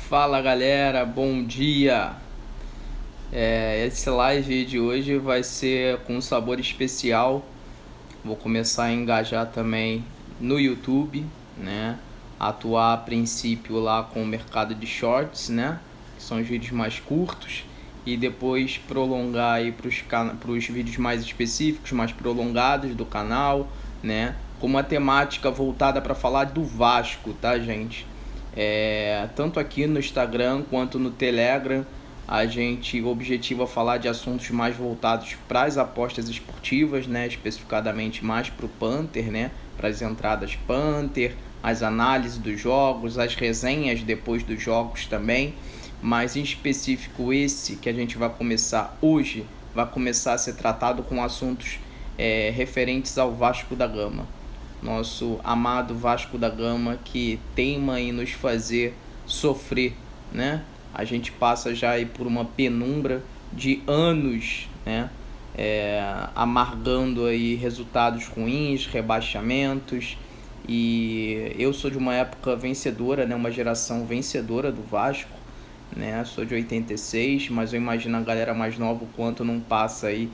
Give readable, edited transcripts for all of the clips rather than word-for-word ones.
Fala galera, bom dia! Esse live de hoje vai ser com um sabor especial. Vou começar a engajar também no YouTube, né? Atuar a princípio lá com o mercado de shorts, né? Que são os vídeos mais curtos. E depois prolongar aí para os vídeos mais específicos, mais prolongados do canal, né? Com uma temática voltada para falar do Vasco, tá, gente? Tanto aqui no Instagram quanto no Telegram, a gente objetiva falar de assuntos mais voltados para as apostas esportivas, né? Especificadamente mais para o Panther, né? Para as entradas Panther, as análises dos jogos, as resenhas depois dos jogos também. Mas em específico esse que a gente vai começar hoje, vai começar a ser tratado com assuntos referentes ao Vasco da Gama. Nosso amado Vasco da Gama, que teima em nos fazer sofrer, né? A gente passa já aí por uma penumbra de anos, né? Amargando aí resultados ruins, rebaixamentos. E eu sou de uma época vencedora, né? Uma geração vencedora do Vasco, né? Sou de 86, mas eu imagino a galera mais nova o quanto não passa aí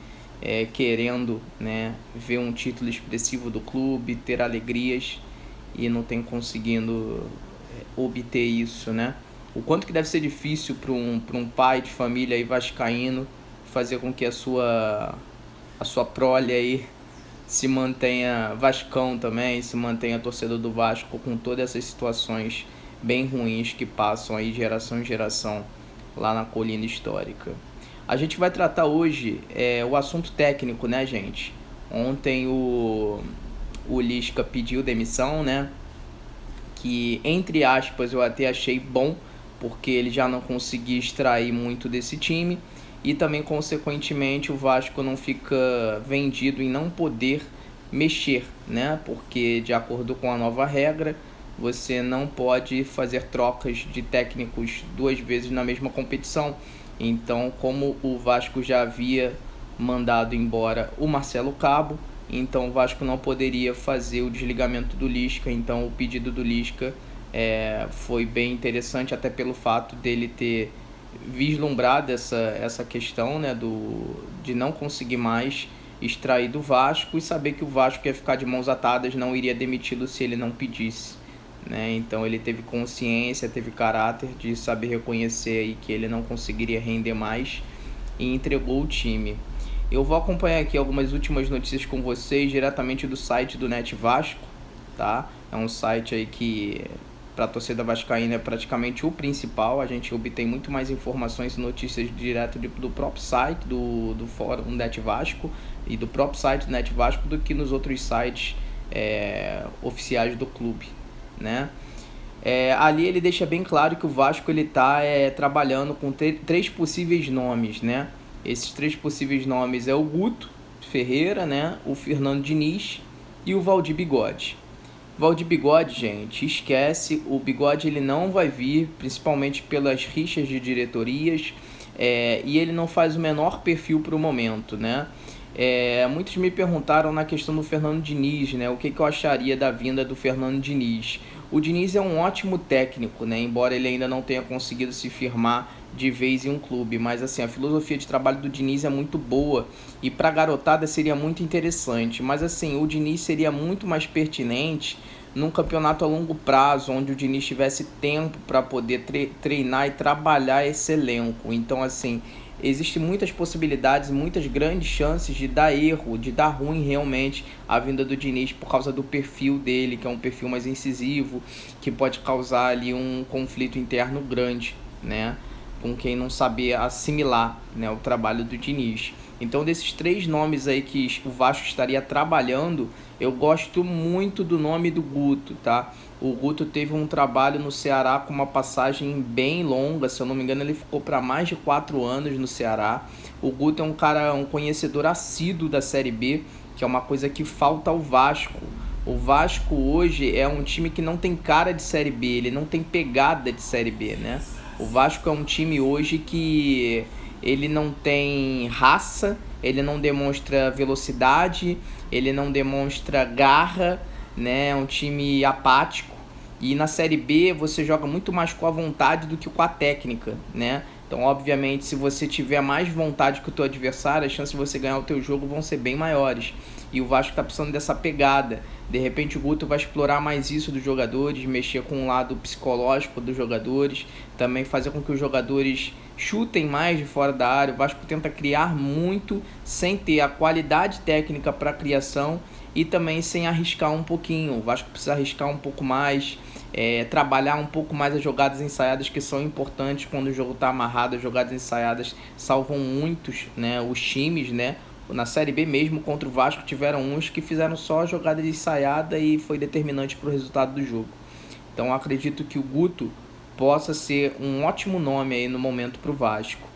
querendo, né, ver um título expressivo do clube, ter alegrias e não tem conseguindo obter isso, né? O quanto que deve ser difícil para um pai de família aí vascaíno fazer com que a sua prole aí se mantenha vascão também, se mantenha torcedor do Vasco com todas essas situações bem ruins que passam aí geração em geração lá na colina histórica. A gente vai tratar hoje o assunto técnico, né, gente? Ontem o Lisca pediu demissão, né? Que, entre aspas, eu até achei bom, porque ele já não conseguia extrair muito desse time. E também, consequentemente, o Vasco não fica vendido em não poder mexer, né? Porque, de acordo com a nova regra, você não pode fazer trocas de técnicos 2 vezes na mesma competição. Então, como o Vasco já havia mandado embora o Marcelo Cabo, então o Vasco não poderia fazer o desligamento do Lisca. Então o pedido do Lisca foi bem interessante, até pelo fato dele ter vislumbrado essa questão, né, de não conseguir mais extrair do Vasco e saber que o Vasco ia ficar de mãos atadas, não iria demiti-lo se ele não pedisse, né? Então ele teve consciência, teve caráter de saber reconhecer aí que ele não conseguiria render mais e entregou o time. Eu vou acompanhar aqui algumas últimas notícias com vocês diretamente do site do Net Vasco, tá? É um site aí que para a torcida vascaína é praticamente o principal. A gente obtém muito mais informações e notícias direto do próprio site do Fórum Net Vasco e do próprio site do Net Vasco do que nos outros sites oficiais do clube, né? Ali ele deixa bem claro que o Vasco ele está trabalhando com 3 possíveis nomes, né? Esses 3 possíveis nomes é o Guto Ferreira, né? O Fernando Diniz e o Valdir Bigode. Valdir Bigode, gente, esquece, o Bigode ele não vai vir, principalmente pelas rixas de diretorias, e ele não faz o menor perfil para o momento, né? Muitos me perguntaram na questão do Fernando Diniz, né? O que eu acharia da vinda do Fernando Diniz. O Diniz é um ótimo técnico, né? Embora ele ainda não tenha conseguido se firmar de vez em um clube, mas assim, a filosofia de trabalho do Diniz é muito boa e para a garotada seria muito interessante, mas assim, o Diniz seria muito mais pertinente num campeonato a longo prazo, onde o Diniz tivesse tempo para poder treinar e trabalhar esse elenco. Então assim, existem muitas possibilidades, muitas grandes chances de dar erro, de dar ruim realmente a vinda do Diniz por causa do perfil dele, que é um perfil mais incisivo, que pode causar ali um conflito interno grande, né? Com quem não saber assimilar, né, o trabalho do Diniz. Então, desses 3 nomes aí que o Vasco estaria trabalhando, eu gosto muito do nome do Guto, tá? O Guto teve um trabalho no Ceará com uma passagem bem longa, se eu não me engano ele ficou para mais de 4 anos no Ceará. O Guto é um conhecedor assíduo da Série B, que é uma coisa que falta ao Vasco. O Vasco hoje é um time que não tem cara de Série B, ele não tem pegada de Série B, né? O Vasco é um time hoje que ele não tem raça, ele não demonstra velocidade, ele não demonstra garra, né? É um time apático. E na Série B você joga muito mais com a vontade do que com a técnica, né? Então, obviamente, se você tiver mais vontade que o teu adversário, as chances de você ganhar o teu jogo vão ser bem maiores. E o Vasco está precisando dessa pegada. De repente o Guto vai explorar mais isso dos jogadores, mexer com o lado psicológico dos jogadores, também fazer com que os jogadores chutem mais de fora da área. O Vasco tenta criar muito sem ter a qualidade técnica para a criação e também sem arriscar um pouquinho. O Vasco precisa arriscar um pouco mais, trabalhar um pouco mais as jogadas ensaiadas, que são importantes quando o jogo está amarrado. As jogadas ensaiadas salvam muitos, né, os times, né? Na Série B mesmo, contra o Vasco, tiveram uns que fizeram só a jogada de ensaiada e foi determinante para o resultado do jogo. Então acredito que o Guto possa ser um ótimo nome aí no momento para o Vasco.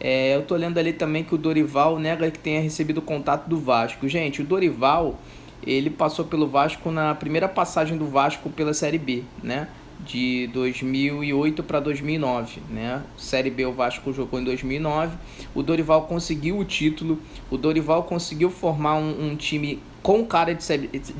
Eu tô lendo ali também que o Dorival nega que tenha recebido o contato do Vasco. Gente, o Dorival, ele passou pelo Vasco na primeira passagem do Vasco pela Série B, né? De 2008 para 2009, né? Série B o Vasco jogou em 2009. O Dorival conseguiu o título. O Dorival conseguiu formar um time com cara de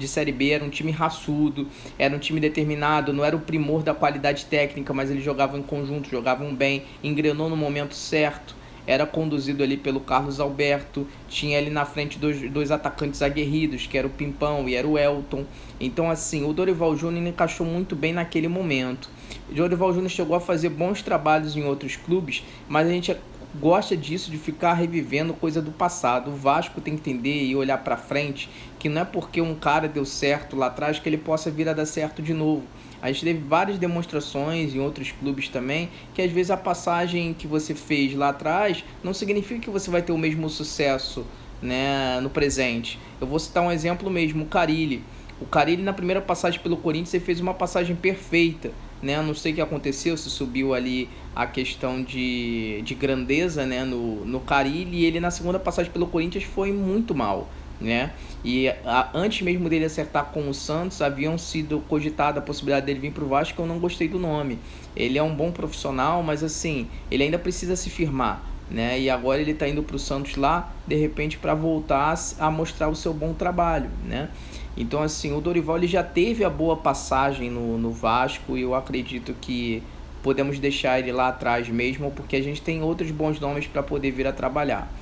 Série B. Era um time raçudo, era um time determinado. Não era o primor da qualidade técnica, mas eles jogavam em conjunto, jogavam bem, engrenou no momento certo. Era conduzido ali pelo Carlos Alberto, tinha ali na frente dois atacantes aguerridos, que era o Pimpão e era o Elton. Então, assim, o Dorival Júnior encaixou muito bem naquele momento. O Dorival Júnior chegou a fazer bons trabalhos em outros clubes, mas a gente gosta disso, de ficar revivendo coisa do passado. O Vasco tem que entender e olhar para frente que não é porque um cara deu certo lá atrás que ele possa vir a dar certo de novo. A gente teve várias demonstrações em outros clubes também, que às vezes a passagem que você fez lá atrás não significa que você vai ter o mesmo sucesso, né, no presente. Eu vou citar um exemplo mesmo, o Carille. O Carille, na primeira passagem pelo Corinthians, ele fez uma passagem perfeita, né? Não sei o que aconteceu, se subiu ali a questão de grandeza, né, no Carille, e ele na segunda passagem pelo Corinthians foi muito mal, né? E antes mesmo dele acertar com o Santos, haviam sido cogitada a possibilidade dele vir para o Vasco, que eu não gostei do nome. Ele é um bom profissional, mas assim, ele ainda precisa se firmar, né? E agora ele está indo para o Santos lá, de repente, para voltar a mostrar o seu bom trabalho, né? Então, assim, o Dorival ele já teve a boa passagem no Vasco, e eu acredito que podemos deixar ele lá atrás mesmo, porque a gente tem outros bons nomes para poder vir a trabalhar.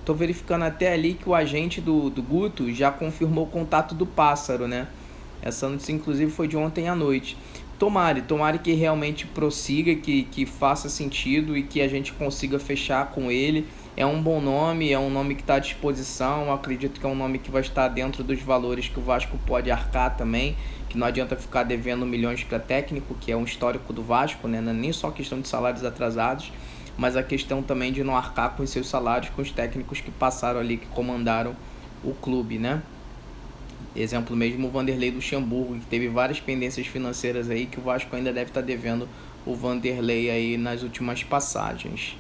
Tô verificando até ali que o agente do Guto já confirmou o contato do Pássaro, né? Essa notícia, inclusive, foi de ontem à noite. Tomara que realmente prossiga, que faça sentido e que a gente consiga fechar com ele. É um bom nome, é um nome que está à disposição. Eu acredito que é um nome que vai estar dentro dos valores que o Vasco pode arcar também, que não adianta ficar devendo milhões para técnico, que é um histórico do Vasco, né? Não é nem só questão de salários atrasados, mas a questão também de não arcar com os seus salários com os técnicos que passaram ali, que comandaram o clube, né? Exemplo mesmo, o Vanderlei Luxemburgo, que teve várias pendências financeiras aí, que o Vasco ainda deve estar devendo o Vanderlei aí nas últimas passagens.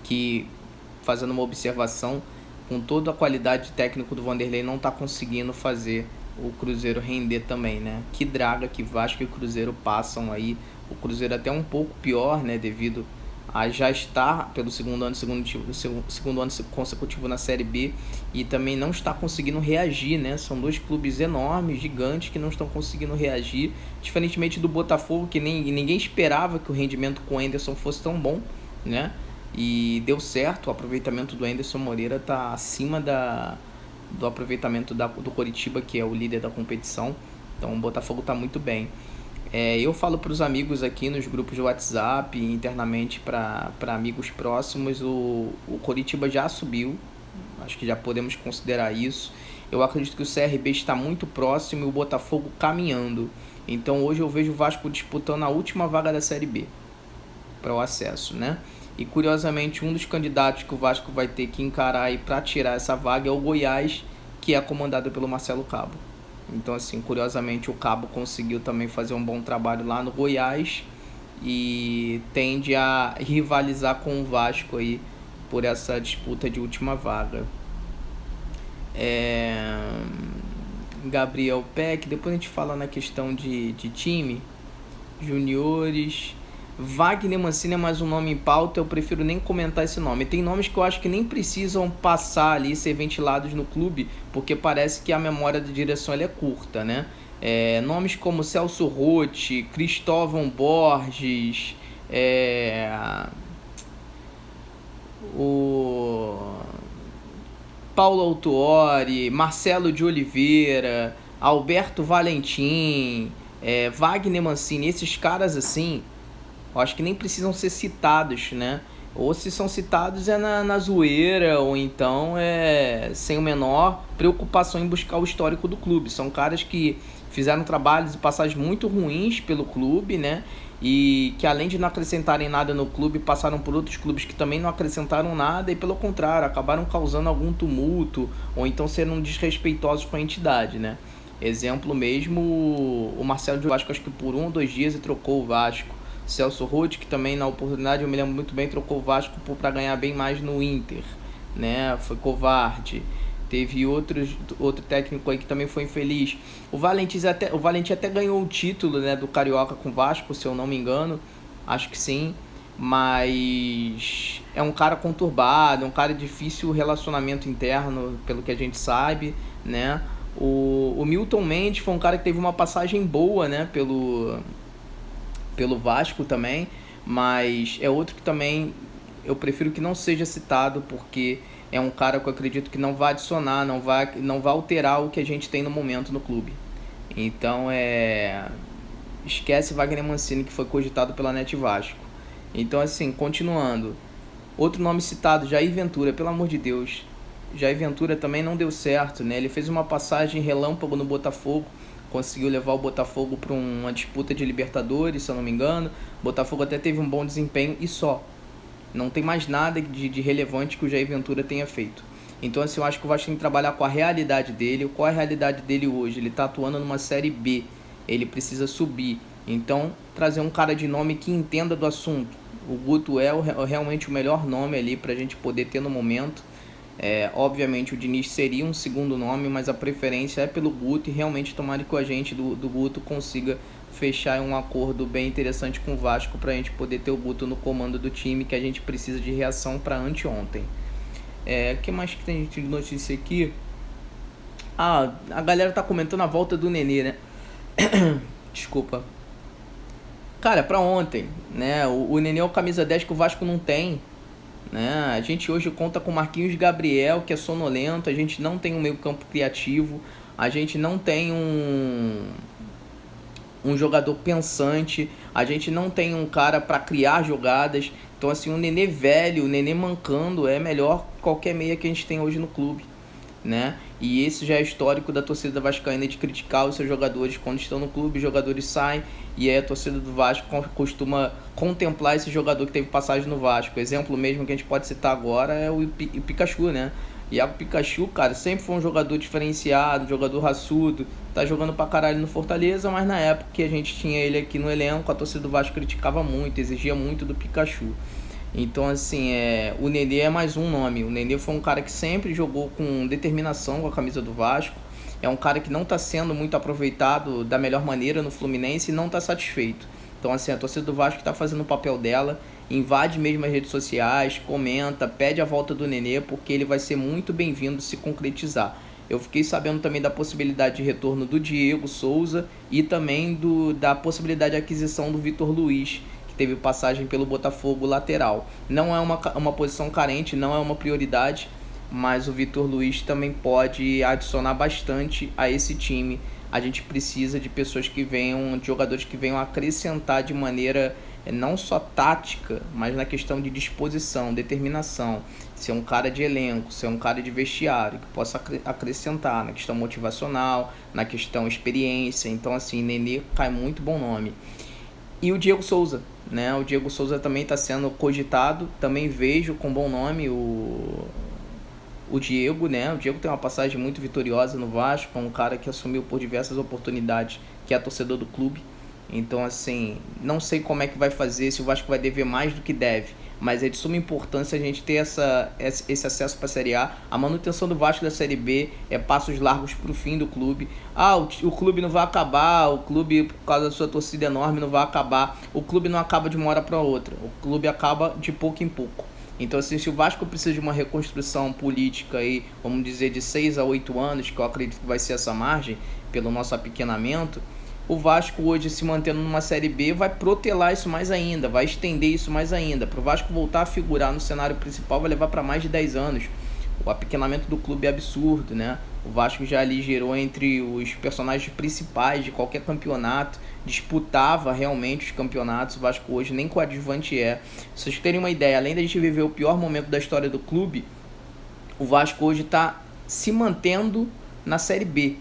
Que, fazendo uma observação, com toda a qualidade técnica do Vanderlei, não está conseguindo fazer o Cruzeiro render também, né? Que draga que Vasco e Cruzeiro passam aí. O Cruzeiro até um pouco pior, né? Devido a já estar pelo segundo ano consecutivo na Série B e também não está conseguindo reagir, né? São dois clubes enormes, gigantes, que não estão conseguindo reagir, diferentemente do Botafogo, que ninguém esperava que o rendimento com o Anderson fosse tão bom, né? E deu certo, o aproveitamento do Anderson Moreira está acima do aproveitamento do Coritiba, que é o líder da competição. Então o Botafogo está muito bem. Eu falo para os amigos aqui nos grupos de WhatsApp, internamente para amigos próximos, o Coritiba já subiu, acho que já podemos considerar isso. Eu acredito que o CRB está muito próximo e o Botafogo caminhando. Então hoje eu vejo o Vasco disputando a última vaga da Série B para o acesso, né? E curiosamente, um dos candidatos que o Vasco vai ter que encarar para tirar essa vaga é o Goiás, que é comandado pelo Marcelo Cabo. Então, assim, curiosamente, o Cabo conseguiu também fazer um bom trabalho lá no Goiás e tende a rivalizar com o Vasco aí por essa disputa de última vaga. Gabriel Peck, depois a gente fala na questão de time, juniores. Wagner Mancini é mais um nome em pauta, eu prefiro nem comentar esse nome. Tem nomes que eu acho que nem precisam passar ali, ser ventilados no clube, porque parece que a memória da direção ela é curta, né? Nomes como Celso Rotti, Cristóvão Borges, o Paulo Autuori, Marcelo de Oliveira, Alberto Valentim, Wagner Mancini, esses caras assim, eu acho que nem precisam ser citados, né? Ou se são citados é na zoeira, ou então sem o menor preocupação em buscar o histórico do clube. São caras que fizeram trabalhos e passagens muito ruins pelo clube, né? E que além de não acrescentarem nada no clube, passaram por outros clubes que também não acrescentaram nada e pelo contrário, acabaram causando algum tumulto ou então sendo desrespeitosos com a entidade, né? Exemplo mesmo, o Marcelo de Vasco, acho que por 1 ou 2 dias e trocou o Vasco. Celso Roth, que também na oportunidade, eu me lembro muito bem, trocou o Vasco para ganhar bem mais no Inter, né? Foi covarde. Teve outro técnico aí que também foi infeliz. O Valentim até ganhou o título, né, do Carioca com o Vasco, se eu não me engano. Acho que sim. Mas é um cara conturbado, é um cara difícil relacionamento interno, pelo que a gente sabe, né? O Milton Mendes foi um cara que teve uma passagem boa, né, pelo Vasco também, mas é outro que também eu prefiro que não seja citado, porque é um cara que eu acredito que não vai adicionar, não vai alterar o que a gente tem no momento no clube. Então esquece Wagner Mancini, que foi cogitado pela Net Vasco. Então assim, continuando, outro nome citado, Jair Ventura, pelo amor de Deus. Jair Ventura também não deu certo, né? Ele fez uma passagem relâmpago no Botafogo, conseguiu levar o Botafogo para uma disputa de Libertadores, se eu não me engano. O Botafogo até teve um bom desempenho e só. Não tem mais nada de relevante que o Jair Ventura tenha feito. Então assim, eu acho que o Vasco tem que trabalhar com a realidade dele. Qual é a realidade dele hoje? Ele está atuando numa Série B, ele precisa subir. Então, trazer um cara de nome que entenda do assunto. O Guto é realmente o melhor nome ali para a gente poder ter no momento. Obviamente o Diniz seria um segundo nome, mas a preferência é pelo Guto, e realmente tomara que o agente do Guto consiga fechar um acordo bem interessante com o Vasco para a gente poder ter o Guto no comando do time, que a gente precisa de reação para anteontem. O que mais que tem de notícia aqui? A galera tá comentando a volta do Nenê, né? Desculpa. Cara, para ontem, né? O Nenê é o camisa 10 que o Vasco não tem, né? A gente hoje conta com Marquinhos Gabriel, que é sonolento, a gente não tem um meio campo criativo, a gente não tem um jogador pensante, a gente não tem um cara para criar jogadas. Então assim, o Nenê velho, o Nenê mancando é melhor que qualquer meia que a gente tem hoje no clube, né? E esse já é histórico da torcida vascaína, de criticar os seus jogadores quando estão no clube, os jogadores saem, e aí a torcida do Vasco costuma contemplar esse jogador que teve passagem no Vasco. Exemplo mesmo que a gente pode citar agora é o Pikachu, né? Iago Pikachu, cara, sempre foi um jogador diferenciado, jogador raçudo, tá jogando pra caralho no Fortaleza, mas na época que a gente tinha ele aqui no elenco, a torcida do Vasco criticava muito, exigia muito do Pikachu. Então, assim, o Nenê é mais um nome. O Nenê foi um cara que sempre jogou com determinação com a camisa do Vasco. É um cara que não está sendo muito aproveitado da melhor maneira no Fluminense e não está satisfeito. Então, assim, a torcida do Vasco está fazendo o papel dela, invade mesmo as redes sociais, comenta, pede a volta do Nenê, porque ele vai ser muito bem-vindo se concretizar. Eu fiquei sabendo também da possibilidade de retorno do Diego Souza e também da possibilidade de aquisição do Vitor Luiz, teve passagem pelo Botafogo lateral. Não é uma posição carente, não é uma prioridade, mas o Vitor Luiz também pode adicionar bastante a esse time. A gente precisa de pessoas que venham, de jogadores que venham acrescentar de maneira não só tática, mas na questão de disposição, determinação. Ser um cara de elenco, ser um cara de vestiário, que possa acrescentar na questão motivacional, na questão experiência. Então, assim, Nenê cai muito bom nome. E o Diego Souza, né? O Diego Souza também está sendo cogitado, também vejo com bom nome o Diego, né? O Diego tem uma passagem muito vitoriosa no Vasco, é um cara que assumiu por diversas oportunidades, que é torcedor do clube. Então, assim, não sei como é que vai fazer, se o Vasco vai dever mais do que deve, mas é de suma importância a gente ter esse acesso para a Série A. A manutenção do Vasco da Série B é passos largos para o fim do clube. O clube não vai acabar, o clube, por causa da sua torcida enorme, não vai acabar. O clube não acaba de uma hora para outra, o clube acaba de pouco em pouco. Então, assim, se o Vasco precisa de uma reconstrução política aí, vamos dizer, de 6 a 8 anos, que eu acredito que vai ser essa margem, pelo nosso apequenamento, o Vasco hoje se mantendo numa Série B vai protelar isso mais ainda, vai estender isso mais ainda. Para o Vasco voltar a figurar no cenário principal vai levar para mais de 10 anos. O apequenamento do clube é absurdo, né? O Vasco já ali gerou entre os personagens principais de qualquer campeonato, disputava realmente os campeonatos. O Vasco hoje nem coadjuvante é. Se vocês terem uma ideia, além da gente viver o pior momento da história do clube, o Vasco hoje está se mantendo na Série B,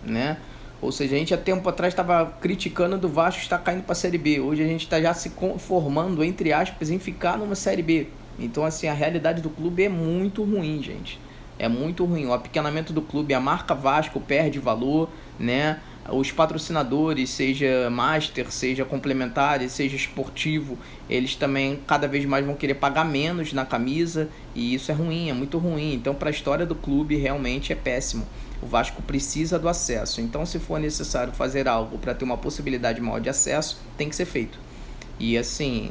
né? Ou seja, a gente há tempo atrás estava criticando do Vasco estar caindo para a Série B. Hoje a gente está já se conformando, entre aspas, em ficar numa Série B. Então, assim, a realidade do clube é muito ruim, gente. É muito ruim. O apequenamento do clube, a marca Vasco perde valor, né? Os patrocinadores, seja master, seja complementares, seja esportivo, eles também cada vez mais vão querer pagar menos na camisa. E isso é ruim, é muito ruim. Então, para a história do clube, realmente é péssimo. O Vasco precisa do acesso. Então, se for necessário fazer algo para ter uma possibilidade maior de acesso, tem que ser feito. E, assim,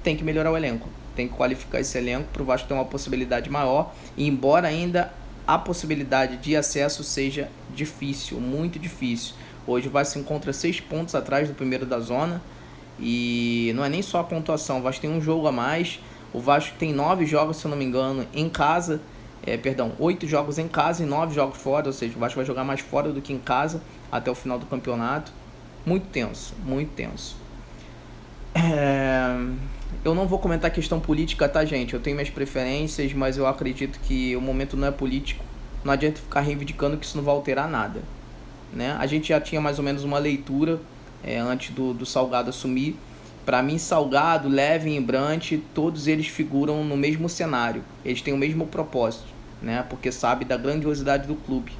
tem que melhorar o elenco. Tem que qualificar esse elenco para o Vasco ter uma possibilidade maior. E embora ainda a possibilidade de acesso seja difícil, muito difícil. Hoje o Vasco se encontra 6 pontos atrás do primeiro da zona. E não é nem só a pontuação. O Vasco tem um jogo a mais. O Vasco tem 9 jogos, se eu não me engano, em casa. 8 jogos em casa e 9 jogos fora. Ou seja, o Vasco vai jogar mais fora do que em casa até o final do campeonato. Muito tenso, muito tenso. Eu não vou comentar a questão política, tá, gente? Eu tenho minhas preferências, mas eu acredito que o momento não é político. Não adianta ficar reivindicando que isso não vai alterar nada, né? A gente já tinha mais ou menos uma leitura antes do Salgado assumir. Para mim, Salgado, Levin e Brant, todos eles figuram no mesmo cenário. Eles têm o mesmo propósito, né? Porque sabe da grandiosidade do clube.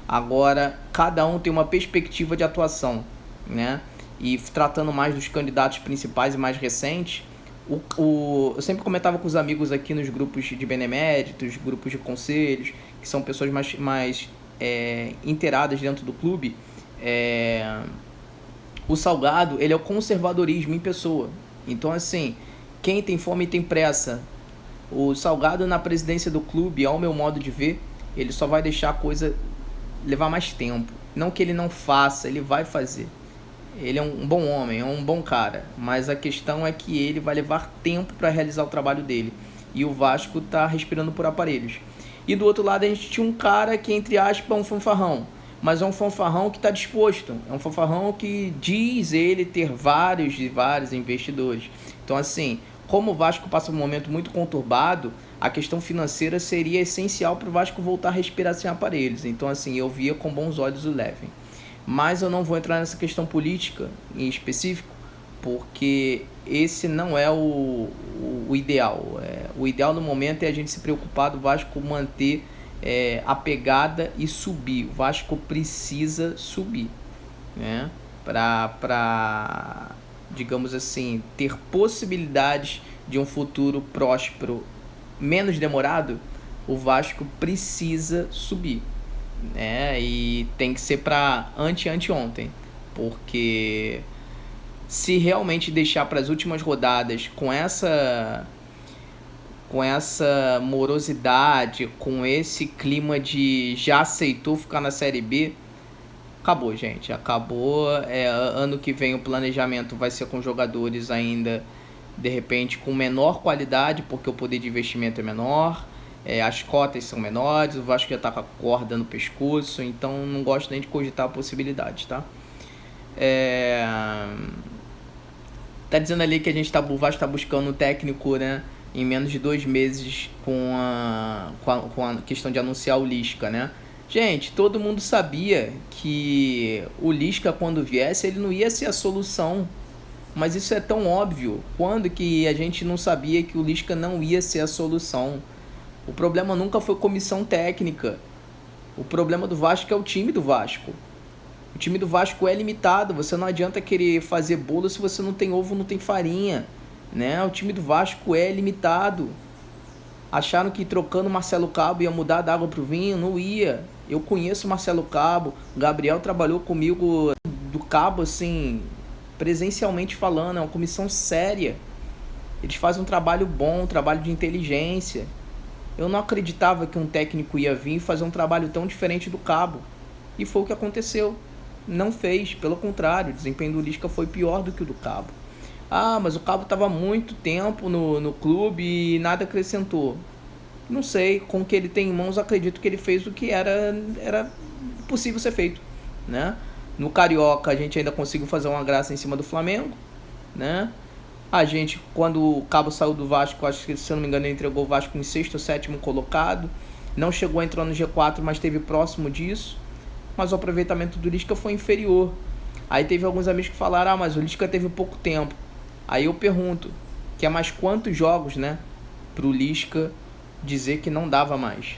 Agora, cada um tem uma perspectiva de atuação, né? E tratando mais dos candidatos principais e mais recentes, eu sempre comentava com os amigos aqui nos grupos de beneméritos, grupos de conselhos, que são pessoas mais inteiradas dentro do clube. O Salgado, ele é o conservadorismo em pessoa. Então, assim, quem tem fome tem pressa. O Salgado na presidência do clube, ao meu modo de ver, ele só vai deixar a coisa levar mais tempo. Não que ele não faça, ele vai fazer. Ele é um bom homem, é um bom cara, mas a questão é que ele vai levar tempo para realizar o trabalho dele. E o Vasco tá respirando por aparelhos. E do outro lado a gente tinha um cara que, entre aspas, é um fanfarrão. Mas é um fanfarrão que está disposto. É um fanfarrão que diz ele ter vários investidores. Então, assim, como o Vasco passa um momento muito conturbado, a questão financeira seria essencial para o Vasco voltar a respirar sem aparelhos. Então, assim, eu via com bons olhos o Levin. Mas eu não vou entrar nessa questão política em específico, porque esse não é o ideal. O ideal no momento é a gente se preocupar do Vasco manter a pegada e subir. O Vasco precisa subir, né? Para, digamos assim, ter possibilidades de um futuro próspero menos demorado. O Vasco precisa subir, né? E tem que ser para anteontem, porque se realmente deixar para as últimas rodadas com essa morosidade, com esse clima de já aceitou ficar na Série B, acabou, gente, acabou. Ano que vem o planejamento vai ser com jogadores ainda, de repente, com menor qualidade, porque o poder de investimento é menor, as cotas são menores, o Vasco já está com a corda no pescoço, então não gosto nem de cogitar a possibilidade, tá? Tá dizendo ali que o Vasco está buscando um técnico, né, em menos de 2 meses com a questão de anunciar o Lisca, né? Gente, todo mundo sabia que o Lisca, quando viesse, ele não ia ser a solução. Mas isso é tão óbvio. Quando que a gente não sabia que o Lisca não ia ser a solução? O problema nunca foi comissão técnica. O problema do Vasco é o time do Vasco. O time do Vasco é limitado. Você não adianta querer fazer bolo se você não tem ovo, não tem farinha, né? O time do Vasco é limitado. Acharam que trocando Marcelo Cabo ia mudar da água pro vinho? Não ia. Eu conheço o Marcelo Cabo. O Gabriel trabalhou comigo do Cabo, assim, presencialmente falando. É uma comissão séria. Eles fazem um trabalho bom, um trabalho de inteligência. Eu não acreditava que um técnico ia vir e fazer um trabalho tão diferente do Cabo. E foi o que aconteceu. Não fez, pelo contrário, o desempenho do Lisca foi pior do que o do Cabo. Ah, mas o Cabo estava muito tempo no clube e nada acrescentou. Não sei, com o que ele tem em mãos, acredito que ele fez o que era possível ser feito, né? No Carioca a gente ainda conseguiu fazer uma graça em cima do Flamengo, né? A gente, quando o Cabo saiu do Vasco, acho que, se eu não me engano, ele entregou o Vasco em sexto ou sétimo colocado. Não chegou a entrar no G4, mas esteve próximo disso. Mas o aproveitamento do Lisca foi inferior. Aí teve alguns amigos que falaram, mas o Lisca teve pouco tempo. Aí eu pergunto, que é mais quantos jogos, né, pro Lisca dizer que não dava mais?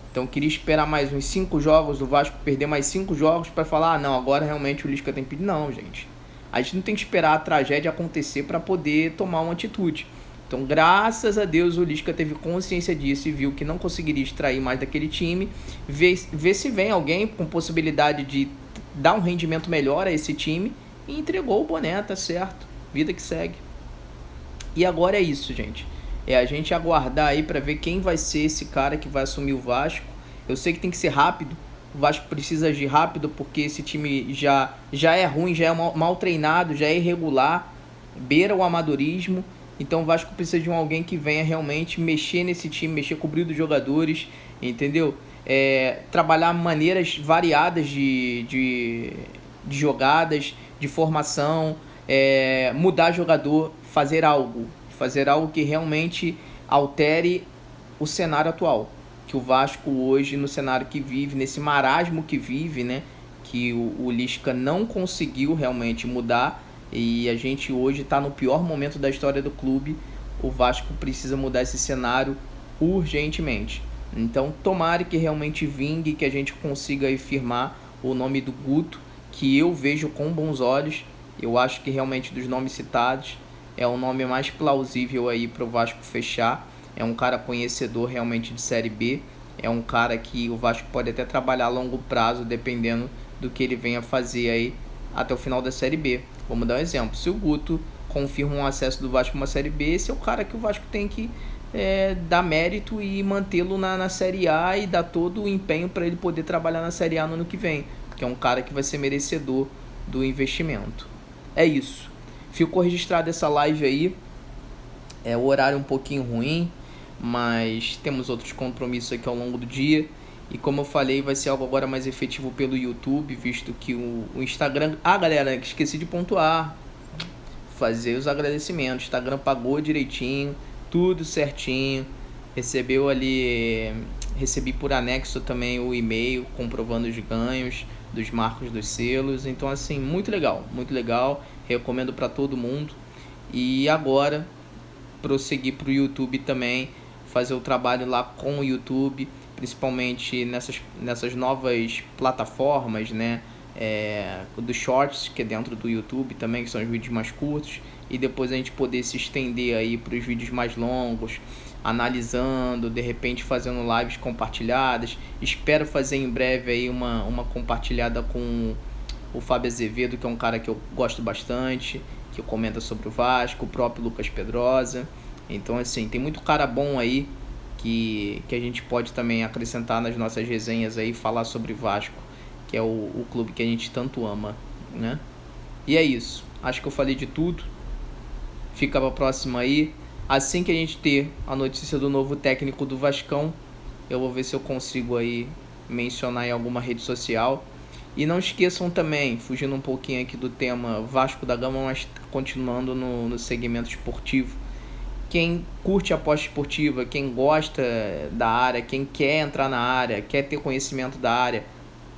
Então eu queria esperar mais uns 5 jogos do Vasco, perder mais 5 jogos para falar, não, agora realmente o Lisca tem que pedir. Não, gente. A gente não tem que esperar a tragédia acontecer para poder tomar uma atitude. Então, graças a Deus, o Lisca teve consciência disso e viu que não conseguiria extrair mais daquele time. Ver se vem alguém com possibilidade de dar um rendimento melhor a esse time. E entregou o boné, tá certo. Vida que segue. E agora é isso, gente. É a gente aguardar aí para ver quem vai ser esse cara que vai assumir o Vasco. Eu sei que tem que ser rápido. O Vasco precisa agir rápido porque esse time já é ruim, já é mal treinado, já é irregular, beira o amadorismo. Então o Vasco precisa de alguém que venha realmente mexer nesse time, mexer com o brilho dos jogadores, entendeu? Trabalhar maneiras variadas de jogadas, de formação, mudar jogador, fazer algo que realmente altere o cenário atual. Que o Vasco hoje, no cenário que vive, nesse marasmo que vive, né, que o Lisca não conseguiu realmente mudar, e a gente hoje está no pior momento da história do clube. O Vasco precisa mudar esse cenário urgentemente. Então tomara que realmente vingue, que a gente consiga aí firmar o nome do Guto, que eu vejo com bons olhos. Eu acho que realmente dos nomes citados é o nome mais plausível aí para o Vasco fechar. É um cara conhecedor realmente de Série B. É um cara que o Vasco pode até trabalhar a longo prazo, dependendo do que ele venha fazer aí até o final da Série B. Vamos dar um exemplo. Se o Guto confirma um acesso do Vasco para uma Série B, esse é o cara que o Vasco tem que dar mérito e mantê-lo na Série A e dar todo o empenho para ele poder trabalhar na Série A no ano que vem. Porque é um cara que vai ser merecedor do investimento. É isso. Ficou registrada essa live aí. O horário um pouquinho ruim, mas temos outros compromissos aqui ao longo do dia. E como eu falei, vai ser algo agora mais efetivo pelo YouTube, visto que o Instagram... Ah, galera, esqueci de pontuar. Fazer os agradecimentos. O Instagram pagou direitinho, tudo certinho. Recebi por anexo também o e-mail comprovando os ganhos dos marcos dos selos. Então, assim, muito legal, muito legal. Recomendo para todo mundo. E agora, prosseguir para o YouTube também, fazer o trabalho lá com o YouTube, principalmente nessas novas plataformas, né? Do Shorts, que é dentro do YouTube também, que são os vídeos mais curtos, e depois a gente poder se estender aí para os vídeos mais longos, analisando, de repente fazendo lives compartilhadas. Espero fazer em breve aí uma compartilhada com o Fábio Azevedo, que é um cara que eu gosto bastante, que comenta sobre o Vasco, o próprio Lucas Pedrosa. Então, assim, tem muito cara bom aí que a gente pode também acrescentar nas nossas resenhas aí, falar sobre Vasco, que é o clube que a gente tanto ama, né? E é isso. Acho que eu falei de tudo. Fica pra próxima aí. Assim que a gente ter a notícia do novo técnico do Vascão, eu vou ver se eu consigo aí mencionar em alguma rede social. E não esqueçam também, fugindo um pouquinho aqui do tema Vasco da Gama, mas continuando no segmento esportivo. Quem curte a aposta esportiva, quem gosta da área, quem quer entrar na área, quer ter conhecimento da área,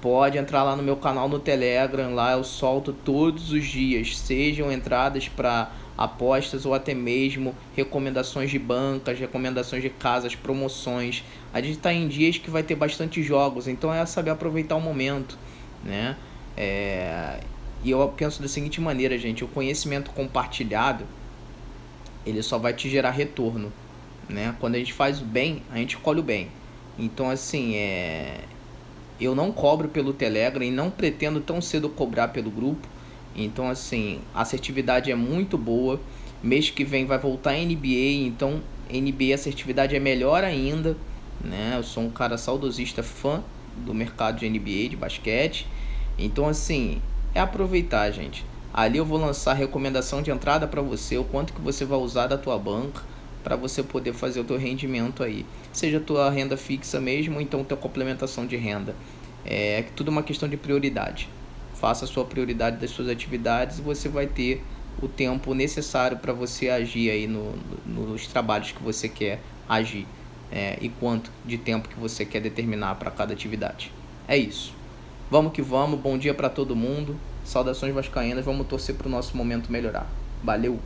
pode entrar lá no meu canal no Telegram. Lá eu solto todos os dias, sejam entradas para apostas ou até mesmo recomendações de bancas, recomendações de casas, promoções. A gente está em dias que vai ter bastante jogos, então é saber aproveitar o momento, né? E eu penso da seguinte maneira, gente: o conhecimento compartilhado, ele só vai te gerar retorno, né? Quando a gente faz o bem, a gente colhe o bem. Então, assim, eu não cobro pelo Telegram e não pretendo tão cedo cobrar pelo grupo, Então, assim, a assertividade é muito boa. Mês que vem vai voltar a NBA, então NBA a assertividade é melhor ainda, né? Eu sou um cara saudosista, fã do mercado de NBA, de basquete. Então, assim, é aproveitar, gente. Ali eu vou lançar a recomendação de entrada para você, o quanto que você vai usar da tua banca para você poder fazer o teu rendimento aí. Seja a tua renda fixa mesmo, ou então tua complementação de renda. É tudo uma questão de prioridade. Faça a sua prioridade das suas atividades e você vai ter o tempo necessário para você agir aí nos trabalhos que você quer agir, e quanto de tempo que você quer determinar para cada atividade. É isso. Vamos que vamos, bom dia para todo mundo. Saudações vascaínas, vamos torcer para o nosso momento melhorar. Valeu!